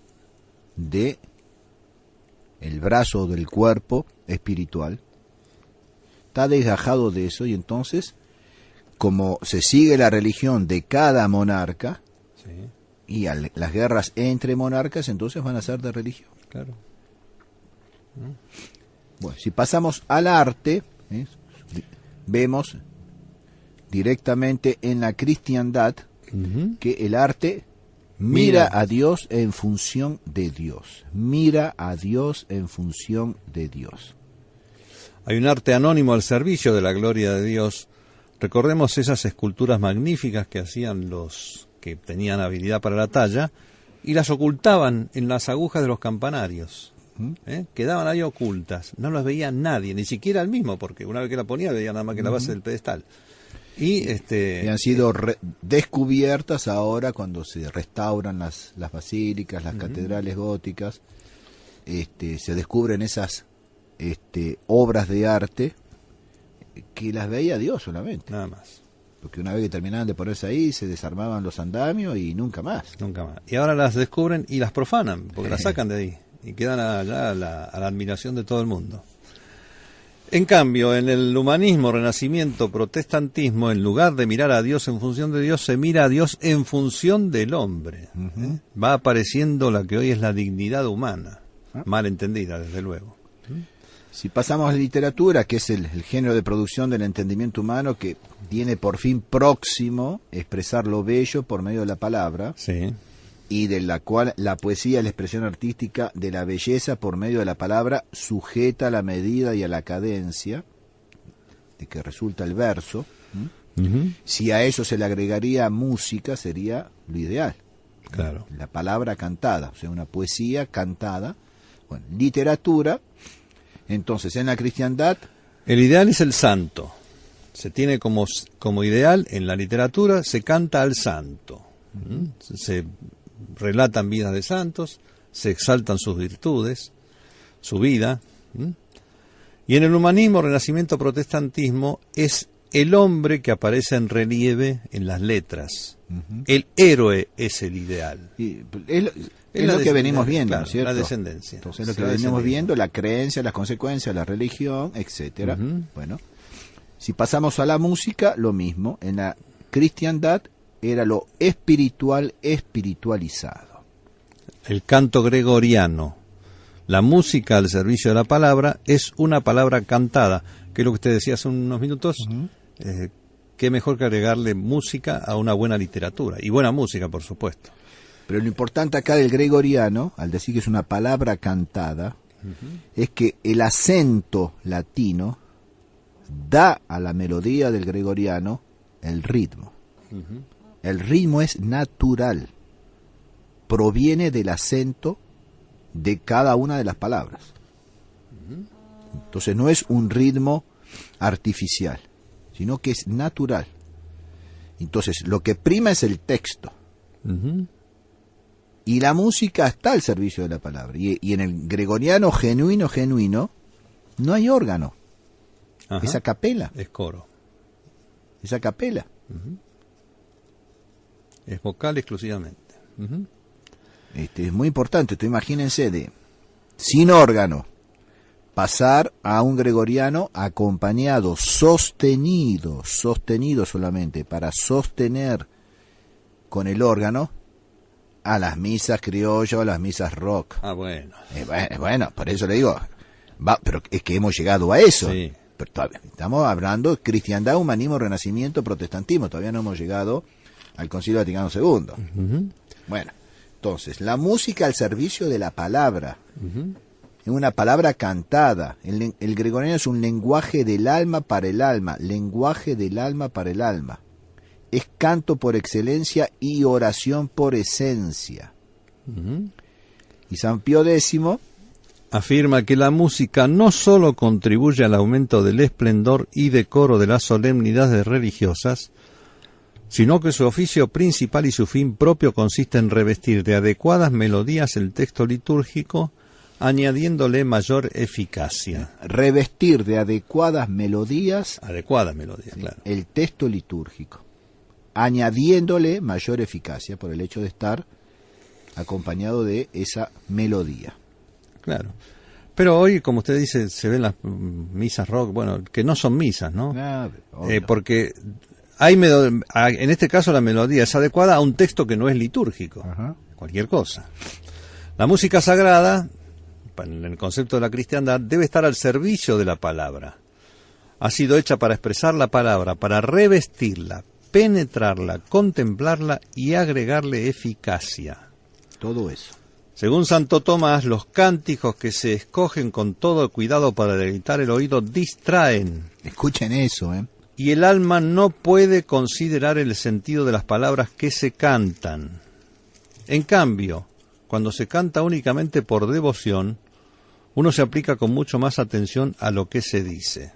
Speaker 3: de el brazo del cuerpo espiritual. Está desgajado de eso, y entonces, como se sigue la religión de cada monarca, y las guerras entre monarcas, entonces van a ser de religión.
Speaker 2: Claro.
Speaker 3: Bueno, si pasamos al arte, vemos directamente en la cristiandad que el arte mira a Dios en función de Dios. Mira a Dios en función de Dios.
Speaker 2: Hay un arte anónimo al servicio de la gloria de Dios. Recordemos esas esculturas magníficas que hacían los que tenían habilidad para la talla y las ocultaban en las agujas de los campanarios. Quedaban ahí ocultas, no las veía nadie, ni siquiera el mismo, porque una vez que la ponía veía nada más que la base del pedestal. Y han sido descubiertas ahora cuando se restauran las basílicas, las catedrales góticas, se descubren esas obras de arte que las veía Dios solamente. Nada más.
Speaker 3: Porque una vez que terminaban de ponerse ahí, se desarmaban los andamios y nunca más.
Speaker 2: Nunca más. Y ahora las descubren y las profanan, porque las sacan de ahí y quedan allá a la admiración de todo el mundo. En cambio, en el humanismo, renacimiento, protestantismo, en lugar de mirar a Dios en función de Dios, se mira a Dios en función del hombre. Va apareciendo la que hoy es la dignidad humana, mal entendida, desde luego.
Speaker 3: Si pasamos a la literatura, que es el género de producción del entendimiento humano, que tiene por fin próximo expresar lo bello por medio de la palabra, y de la cual la poesía es la expresión artística de la belleza por medio de la palabra, sujeta a la medida y a la cadencia de que resulta el verso. Si a eso se le agregaría música, sería lo ideal.
Speaker 2: Claro.
Speaker 3: La palabra cantada, o sea, una poesía cantada. Bueno, literatura. Entonces, en la cristiandad,
Speaker 2: el ideal es el santo. Se tiene como ideal en la literatura, se canta al santo. Se relatan vidas de santos, se exaltan sus virtudes, su vida. Y en el humanismo, renacimiento, protestantismo, es el hombre que aparece en relieve en las letras. El héroe es el ideal.
Speaker 3: Es lo que venimos viendo,
Speaker 2: claro,
Speaker 3: ¿no es cierto?
Speaker 2: La descendencia.
Speaker 3: Entonces, lo que venimos viendo, la creencia, las consecuencias, la religión, etcétera. Bueno, si pasamos a la música, lo mismo. En la cristiandad era lo espiritual espiritualizado. El
Speaker 2: canto gregoriano, la música al servicio de la palabra, es una palabra cantada, que es lo que usted decía hace unos minutos. Qué mejor que agregarle música a una buena literatura, y buena música, por supuesto.
Speaker 3: Pero lo importante acá del gregoriano, al decir que es una palabra cantada, es que el acento latino da a la melodía del gregoriano el ritmo. El ritmo es natural, proviene del acento de cada una de las palabras. Entonces no es un ritmo artificial, sino que es natural. Entonces lo que prima es el texto. Y la música está al servicio de la palabra. Y en el gregoriano genuino, no hay órgano. Es a capela.
Speaker 2: Es coro.
Speaker 3: Es a capela.
Speaker 2: Es vocal exclusivamente.
Speaker 3: Es muy importante. Imagínense sin órgano, pasar a un gregoriano acompañado, sostenido solamente, para sostener con el órgano a las misas criollas o a las misas rock. Bueno, por eso le digo, pero es que hemos llegado a eso.
Speaker 2: Sí.
Speaker 3: Pero estamos hablando de cristiandad, humanismo, renacimiento, protestantismo. Todavía no hemos llegado al Concilio Vaticano II. Bueno, entonces, la música al servicio de la palabra, es una palabra cantada. El gregoriano es un lenguaje del alma para el alma, lenguaje del alma para el alma. Es canto por excelencia y oración por esencia. Y San Pío X
Speaker 2: afirma que la música no sólo contribuye al aumento del esplendor y decoro de las solemnidades religiosas, sino que su oficio principal y su fin propio consiste en revestir de adecuadas melodías el texto litúrgico, añadiéndole mayor eficacia.
Speaker 3: Revestir de adecuadas melodías,
Speaker 2: claro,
Speaker 3: el texto litúrgico, añadiéndole mayor eficacia por el hecho de estar acompañado de esa melodía.
Speaker 2: Claro. Pero hoy, como usted dice, se ven las misas rock, bueno, que no son misas, ¿no? Porque hay en este caso la melodía es adecuada a un texto que no es litúrgico, cualquier cosa. La música sagrada, en el concepto de la cristiandad, debe estar al servicio de la palabra. Ha sido hecha para expresar la palabra, para revestirla, penetrarla, contemplarla y agregarle eficacia.
Speaker 3: Todo eso.
Speaker 2: Según Santo Tomás, los cánticos que se escogen con todo cuidado para deleitar el oído distraen.
Speaker 3: Escuchen eso,
Speaker 2: Y el alma no puede considerar el sentido de las palabras que se cantan. En cambio, cuando se canta únicamente por devoción, uno se aplica con mucho más atención a lo que se dice.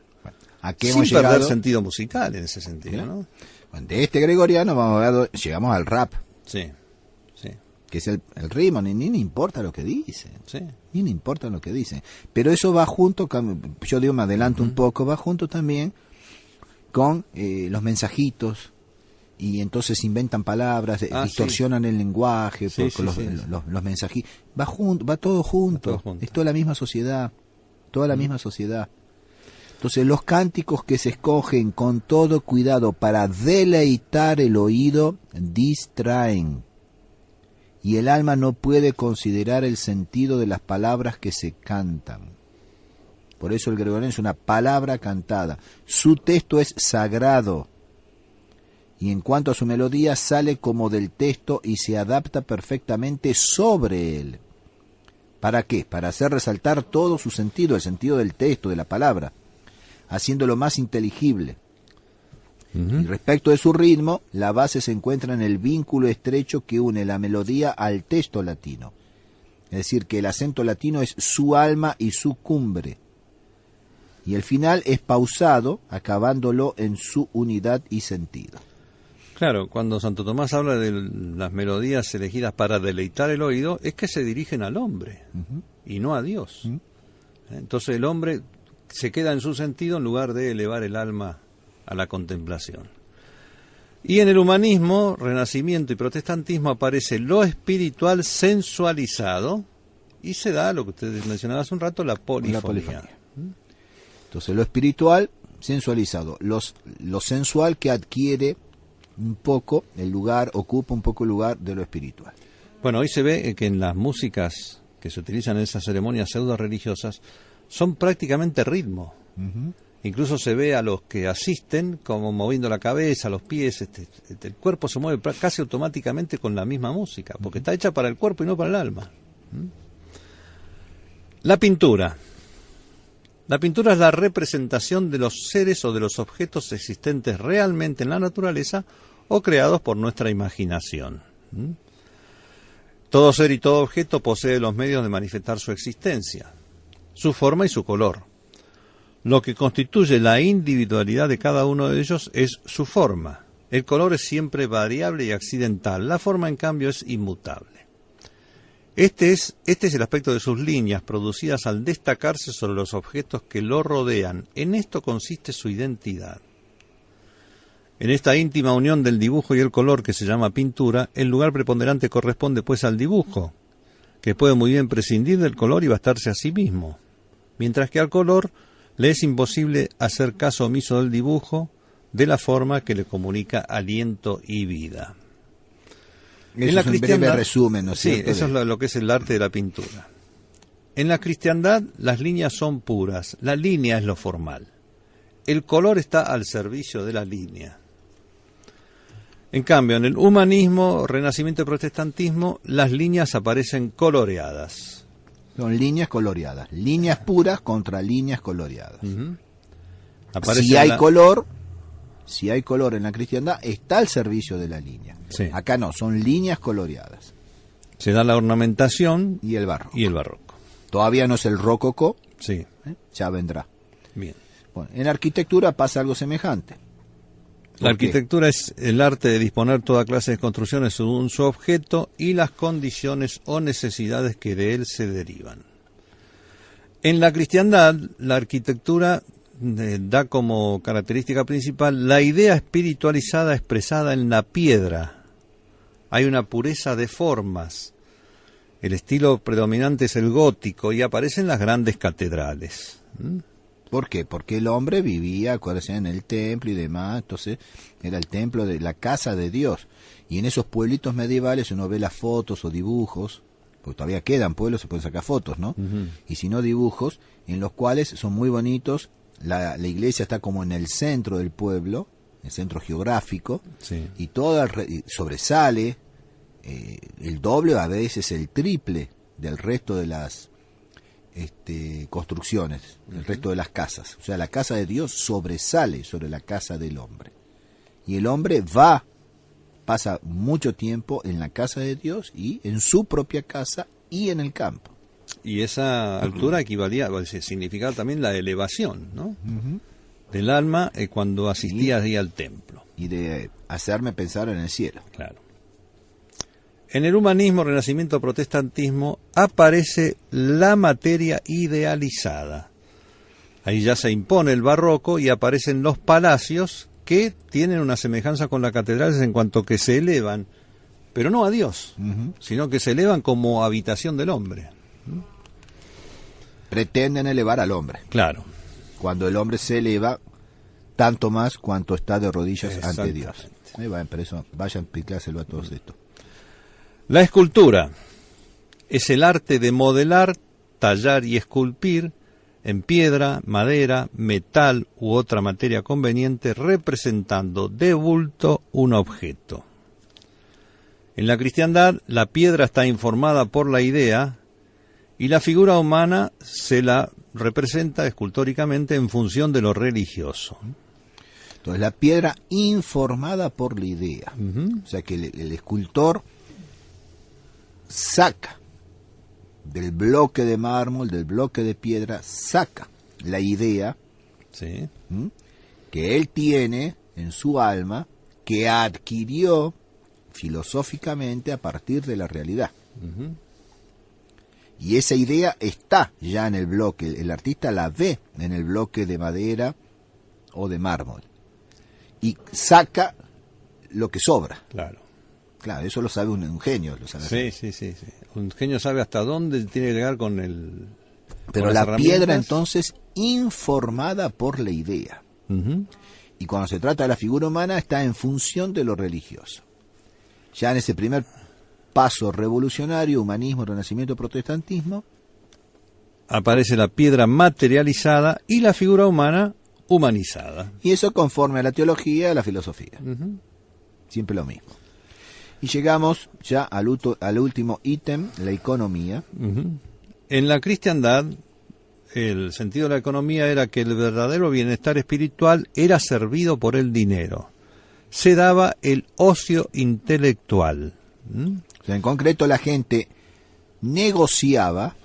Speaker 3: ¿A qué
Speaker 2: sin
Speaker 3: hemos llegado?
Speaker 2: Perder sentido musical en ese sentido, ¿no?
Speaker 3: De este gregoriano llegamos al rap.
Speaker 2: Sí.
Speaker 3: Que es el ritmo, ni importa lo que dicen.
Speaker 2: Sí.
Speaker 3: Ni importa lo que dicen. Pero eso va junto, yo digo, me adelanto un poco, va junto también con los mensajitos, y entonces inventan palabras, distorsionan el lenguaje, los mensajitos. Va todo junto. Es toda la misma sociedad. Misma sociedad. Entonces los cánticos que se escogen con todo cuidado para deleitar el oído distraen. Y el alma no puede considerar el sentido de las palabras que se cantan. Por eso el gregoriano es una palabra cantada. Su texto es sagrado. Y en cuanto a su melodía, sale como del texto y se adapta perfectamente sobre él. ¿Para qué? Para hacer resaltar todo su sentido, el sentido del texto, de la palabra, haciéndolo más inteligible. Y respecto de su ritmo, la base se encuentra en el vínculo estrecho que une la melodía al texto latino. Es decir, que el acento latino es su alma y su cumbre. Y el final es pausado, acabándolo en su unidad y sentido.
Speaker 2: Claro, cuando Santo Tomás habla de las melodías elegidas para deleitar el oído, es que se dirigen al hombre y no a Dios. Entonces el hombre se queda en su sentido en lugar de elevar el alma a la contemplación. Y en el humanismo, renacimiento y protestantismo aparece lo espiritual sensualizado y se da lo que usted mencionaba hace un rato, la polifonía.
Speaker 3: Entonces lo espiritual sensualizado, lo sensual que adquiere un poco el lugar, ocupa un poco el lugar de lo espiritual.
Speaker 2: Bueno, hoy se ve que en las músicas que se utilizan en esas ceremonias pseudo religiosas son prácticamente ritmo. Incluso se ve a los que asisten como moviendo la cabeza, los pies, el cuerpo se mueve casi automáticamente con la misma música, porque está hecha para el cuerpo y no para el alma. La pintura. La pintura es la representación de los seres o de los objetos existentes realmente en la naturaleza o creados por nuestra imaginación. Todo ser y todo objeto posee los medios de manifestar su existencia, su forma y su color. Lo que constituye la individualidad de cada uno de ellos es su forma. El color es siempre variable y accidental. La forma, en cambio, es inmutable. Este es el aspecto de sus líneas, producidas al destacarse sobre los objetos que lo rodean. En esto consiste su identidad. En esta íntima unión del dibujo y el color que se llama pintura, el lugar preponderante corresponde pues al dibujo, que puede muy bien prescindir del color y bastarse a sí mismo, mientras que al color le es imposible hacer caso omiso del dibujo, de la forma que le comunica aliento y vida.
Speaker 3: Eso es un breve resumen, ¿no es
Speaker 2: cierto?
Speaker 3: Sí,
Speaker 2: eso es lo que es el arte de la pintura. En la cristiandad las líneas son puras, la línea es lo formal. El color está al servicio de la línea. En cambio, en el humanismo, renacimiento y protestantismo, las líneas aparecen coloreadas.
Speaker 3: Son líneas coloreadas, líneas puras contra líneas coloreadas.
Speaker 2: Aparece
Speaker 3: Si hay color en la cristiandad, está al servicio de la línea.
Speaker 2: Sí.
Speaker 3: Acá no, son líneas coloreadas.
Speaker 2: Se da la ornamentación
Speaker 3: Y el barroco.
Speaker 2: y el barroco.
Speaker 3: Todavía no es el rococó,
Speaker 2: Sí,
Speaker 3: ya vendrá.
Speaker 2: bien.
Speaker 3: Bueno, en arquitectura pasa algo semejante.
Speaker 2: La
Speaker 3: ¿Por qué?
Speaker 2: arquitectura es el arte de disponer toda clase de construcciones según su objeto y las condiciones o necesidades que de él se derivan. En la cristiandad, la arquitectura da como característica principal la idea espiritualizada expresada en la piedra. Hay una pureza de formas. El estilo predominante es el gótico y aparecen las grandes catedrales.
Speaker 3: ¿Por qué? Porque el hombre vivía, acuérdense, en el templo y demás, entonces era el templo de la casa de Dios. Y en esos pueblitos medievales uno ve las fotos o dibujos, porque todavía quedan pueblos, se pueden sacar fotos, ¿no? Y si no dibujos, en los cuales son muy bonitos, la iglesia está como en el centro del pueblo, el centro geográfico,
Speaker 2: Sí.
Speaker 3: y todo sobresale, el doble, a veces el triple del resto de las construcciones, el resto de las casas. O sea, la casa de Dios sobresale sobre la casa del hombre. Y el hombre pasa mucho tiempo en la casa de Dios y en su propia casa y en el campo.
Speaker 2: Y esa altura equivalía, significaba también la elevación, ¿no? Del alma cuando asistías ahí al templo.
Speaker 3: Y de hacerme pensar en el cielo.
Speaker 2: Claro. En el humanismo, renacimiento, protestantismo, aparece la materia idealizada. Ahí ya se impone el barroco y aparecen los palacios que tienen una semejanza con las catedrales en cuanto que se elevan, pero no a Dios, sino que se elevan como habitación del hombre.
Speaker 3: Pretenden elevar al hombre.
Speaker 2: Claro.
Speaker 3: Cuando el hombre se eleva, tanto más cuanto está de rodillas ante Dios. Ahí va, por eso vayan a explicárselo a todos esto.
Speaker 2: La escultura es el arte de modelar, tallar y esculpir en piedra, madera, metal u otra materia conveniente, representando de bulto un objeto. En la cristiandad, la piedra está informada por la idea y la figura humana se la representa escultóricamente en función de lo religioso.
Speaker 3: Entonces, la piedra informada por la idea. O sea que el escultor saca del bloque de mármol, del bloque de piedra, saca la idea
Speaker 2: Sí.
Speaker 3: que él tiene en su alma, que adquirió filosóficamente a partir de la realidad. Y esa idea está ya en el bloque, el artista la ve en el bloque de madera o de mármol. Y saca lo que sobra.
Speaker 2: Claro.
Speaker 3: Claro, eso lo sabe un genio. Lo sabe.
Speaker 2: Sí. Un genio sabe hasta dónde tiene que llegar con el...
Speaker 3: Pero
Speaker 2: con las
Speaker 3: la piedra
Speaker 2: herramientas.
Speaker 3: entonces informada por la idea. Y cuando se trata de la figura humana está en función de lo religioso. Ya en ese primer paso revolucionario, humanismo, renacimiento, protestantismo,
Speaker 2: Aparece la piedra materializada y la figura humana humanizada.
Speaker 3: y eso conforme a la teología y a la filosofía. Siempre lo mismo. Y llegamos ya al último ítem, la economía.
Speaker 2: En la cristiandad, el sentido de la economía era que el verdadero bienestar espiritual era servido por el dinero. Se daba el ocio intelectual.
Speaker 3: O sea, en concreto la gente negociaba,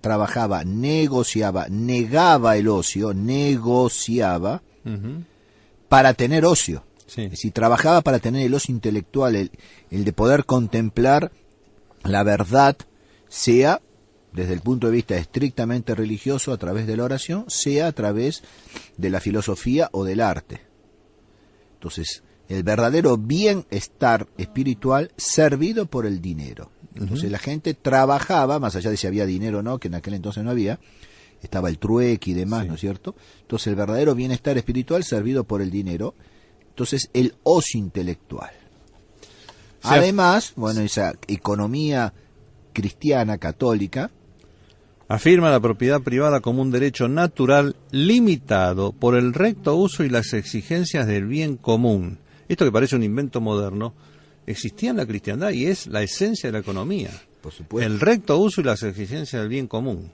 Speaker 3: trabajaba, negociaba, negaba el ocio, negociaba para tener ocio.
Speaker 2: Sí.
Speaker 3: Es decir, trabajaba para tener el ocio intelectual, el de poder contemplar la verdad, sea desde el punto de vista estrictamente religioso a través de la oración, sea a través de la filosofía o del arte. Entonces, el verdadero bienestar espiritual servido por el dinero. Entonces la gente trabajaba, más allá de si había dinero o no, que en aquel entonces no había, estaba el trueque y demás, ¿no es cierto? Entonces el verdadero bienestar espiritual servido por el dinero. Entonces el ocio intelectual. Además, bueno, esa economía cristiana, católica,
Speaker 2: Afirma la propiedad privada como un derecho natural limitado por el recto uso y las exigencias del bien común. Esto que parece un invento moderno, existía en la cristiandad y es la esencia de la economía.
Speaker 3: Por supuesto.
Speaker 2: El recto uso y las exigencias del bien común.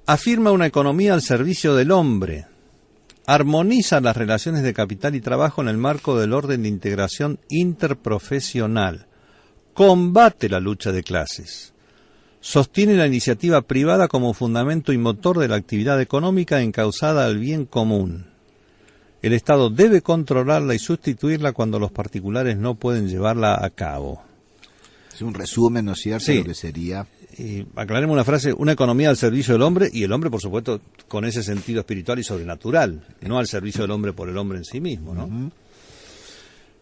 Speaker 2: Afirma una economía al servicio del hombre. Armoniza las relaciones de capital y trabajo en el marco del orden de integración interprofesional. Combate la lucha de clases. Sostiene la iniciativa privada como fundamento y motor de la actividad económica encauzada al bien común. El Estado debe controlarla y sustituirla cuando los particulares no pueden llevarla a cabo.
Speaker 3: Es un resumen, ¿no es cierto?,
Speaker 2: Sí.
Speaker 3: lo que sería...
Speaker 2: Aclaremos una frase, una economía al servicio del hombre, y el hombre, por supuesto, con ese sentido espiritual y sobrenatural, no al servicio del hombre por el hombre en sí mismo, ¿no?
Speaker 3: Uh-huh.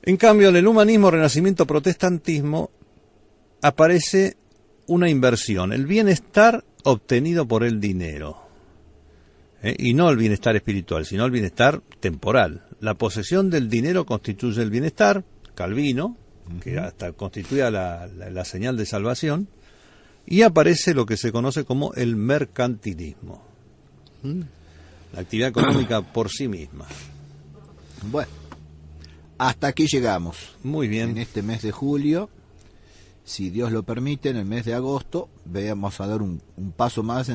Speaker 2: En cambio, en el humanismo, renacimiento, protestantismo, aparece una inversión, el bienestar obtenido por el dinero. Y no el bienestar espiritual, sino el bienestar temporal. La posesión del dinero constituye el bienestar, Calvino, que hasta constituía la señal de salvación, y aparece lo que se conoce como el mercantilismo. La actividad económica por sí misma.
Speaker 3: Bueno, hasta aquí llegamos.
Speaker 2: Muy bien.
Speaker 3: En este mes de julio, si Dios lo permite, en el mes de agosto, vamos a dar un paso más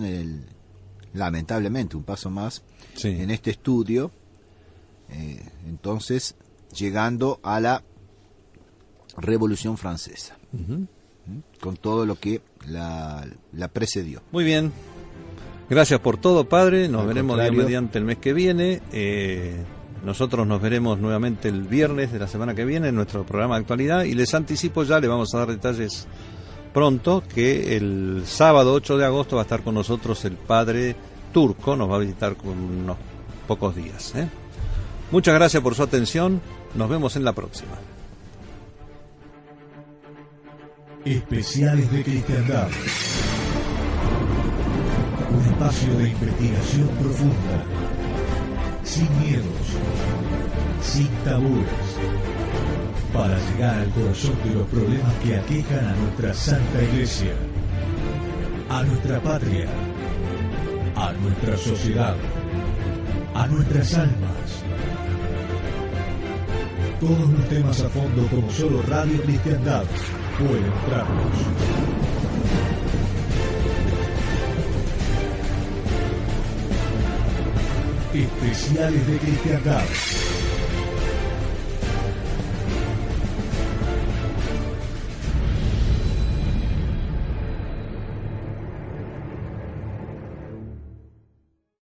Speaker 3: lamentablemente, un paso más
Speaker 2: Sí.
Speaker 3: en este estudio. Entonces, llegando a la Revolución Francesa, con todo lo que la precedió.
Speaker 2: Muy bien. Gracias por todo, Padre. Nos
Speaker 3: Al
Speaker 2: veremos Dios
Speaker 3: contrario.
Speaker 2: mediante el mes que viene. Nosotros nos veremos nuevamente el viernes de la semana que viene en nuestro programa de actualidad. Y les anticipo ya, le vamos a dar detalles pronto, que el sábado 8 de agosto va a estar con nosotros el Padre Turco. Nos va a visitar con unos pocos días. Muchas gracias por su atención. Nos vemos en la próxima.
Speaker 1: Especiales de Cristiandad. Un espacio de investigación profunda, sin miedos, sin tabúes, para llegar al corazón de los problemas que aquejan a nuestra Santa Iglesia, a nuestra patria, a nuestra sociedad, a nuestras almas. Todos los temas a fondo como solo Radio Cristiandad puede mostrarnos. Especiales de Cristiandad.